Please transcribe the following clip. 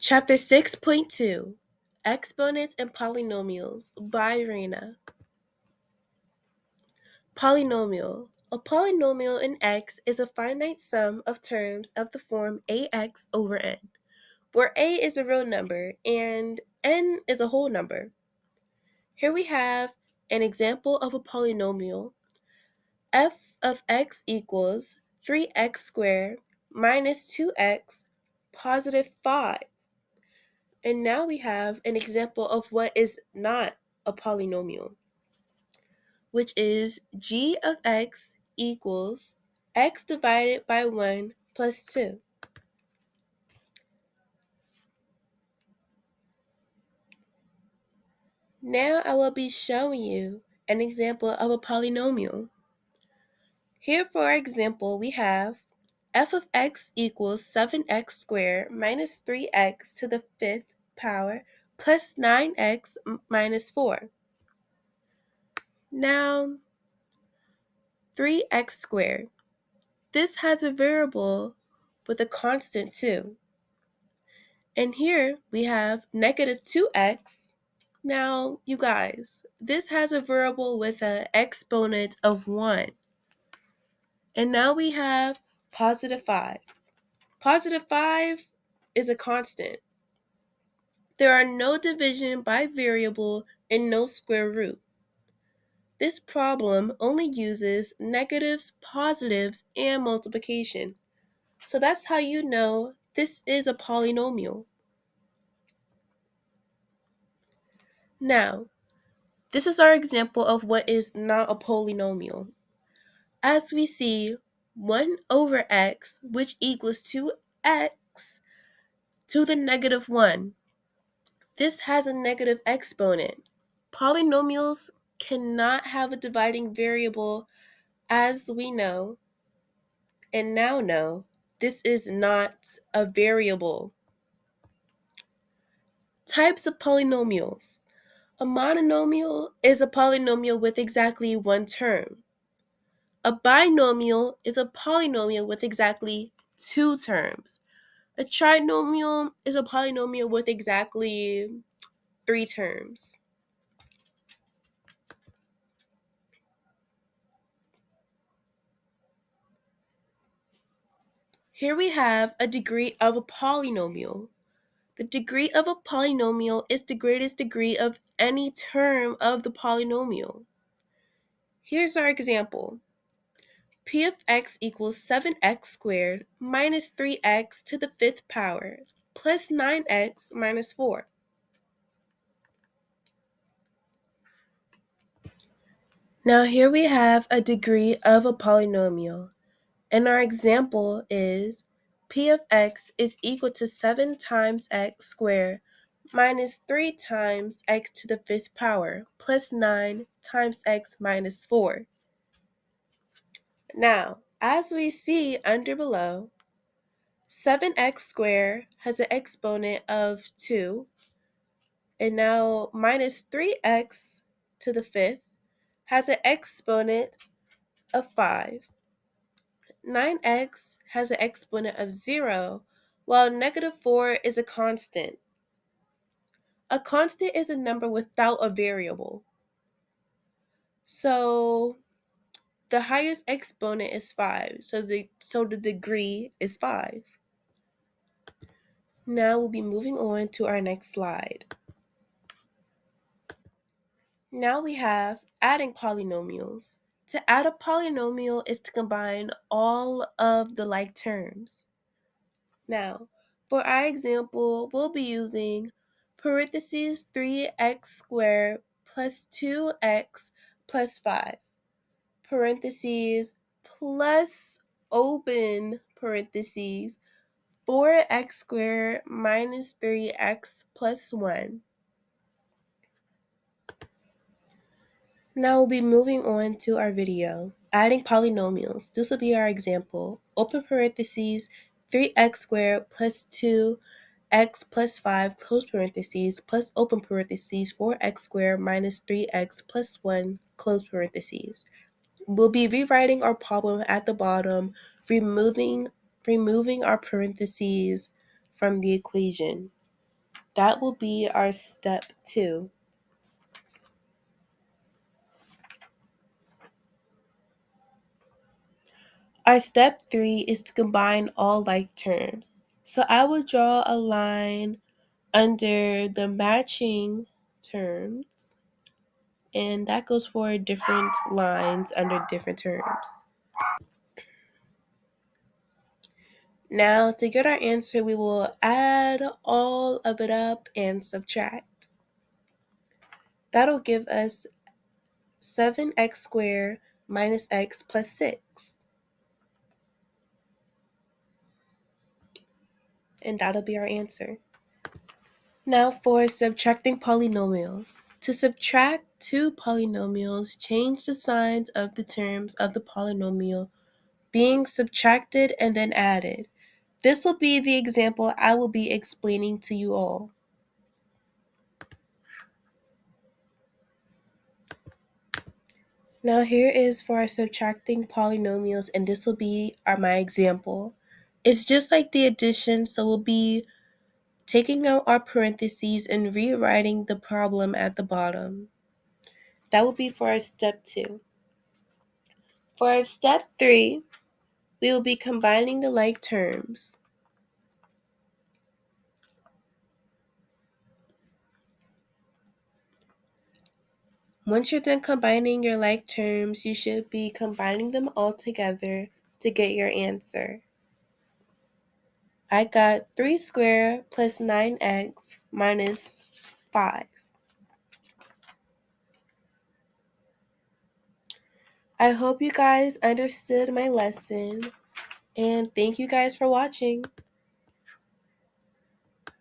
Chapter 6.2 Exponents and Polynomials by Reina. Polynomial. A polynomial in X is a finite sum of terms of the form ax over n, where a is a real number and n is a whole number. Here we have an example of a polynomial. F of x equals 3x squared minus 2x positive 5. And now we have an example of what is not a polynomial, which is g of x equals x divided by 1 plus 2. Now I will be showing you an example of a polynomial. Here for our example we have f of x equals 7x squared minus 3x to the 5th power plus 9x minus 4. Now 3x squared. This has a variable with a constant too. And here we have negative 2x. Now, you guys, this has a variable with an exponent of 1. And now we have positive 5. Positive 5 is a constant. There are no division by variable and no square root. This problem only uses negatives, positives, and multiplication. So that's how you know this is a polynomial. Now, this is our example of what is not a polynomial. As we see, 1 over x, which equals 2x to the negative 1. This has a negative exponent. Polynomials cannot have a dividing variable, as we know and now know. This is not a variable. Types of polynomials. A monomial is a polynomial with exactly one term. A binomial is a polynomial with exactly two terms. A trinomial is a polynomial with exactly three terms. Here we have a degree of a polynomial. The degree of a polynomial is the greatest degree of any term of the polynomial. Here's our example. P of x equals 7x squared minus 3x to the 5th power plus 9x minus 4. Now here we have a degree of a polynomial, and our example is P of x is equal to 7 times x squared minus 3 times x to the 5th power plus 9 times x minus 4. Now, as we see under below, 7x squared has an exponent of 2, and now minus 3x to the 5th has an exponent of 5. 9x has an exponent of 0, while negative 4 is a constant. A constant is a number without a variable. So the highest exponent is 5, so the degree is 5. Now we'll be moving on to our next slide. Now we have adding polynomials. To add a polynomial is to combine all of the like terms. Now, for our example, we'll be using parentheses 3x squared plus 2x plus 5, parentheses plus open parentheses 4x squared minus 3x plus 1. Now we'll be moving on to our video, adding polynomials. This will be our example. Open parentheses, 3x squared plus 2x plus 5, close parentheses, plus open parentheses, 4x squared minus 3x plus 1, close parentheses. We'll be rewriting our problem at the bottom, removing our parentheses from the equation. That will be our step 2. Our step 3 is to combine all like terms. So I will draw a line under the matching terms, and that goes for different lines under different terms. Now, to get our answer, we will add all of it up and subtract. That'll give us 7x squared minus x plus 6. And that'll be our answer. Now for subtracting polynomials. To subtract two polynomials, change the signs of the terms of the polynomial being subtracted and then added. This will be the example I will be explaining to you all. Now here is for our subtracting polynomials, and this will be my example. It's just like the addition, so we'll be taking out our parentheses and rewriting the problem at the bottom. That will be for our step 2. For our step 3, we will be combining the like terms. Once you're done combining your like terms, you should be combining them all together to get your answer. I got 3 squared plus 9x minus 5. I hope you guys understood my lesson, and thank you guys for watching.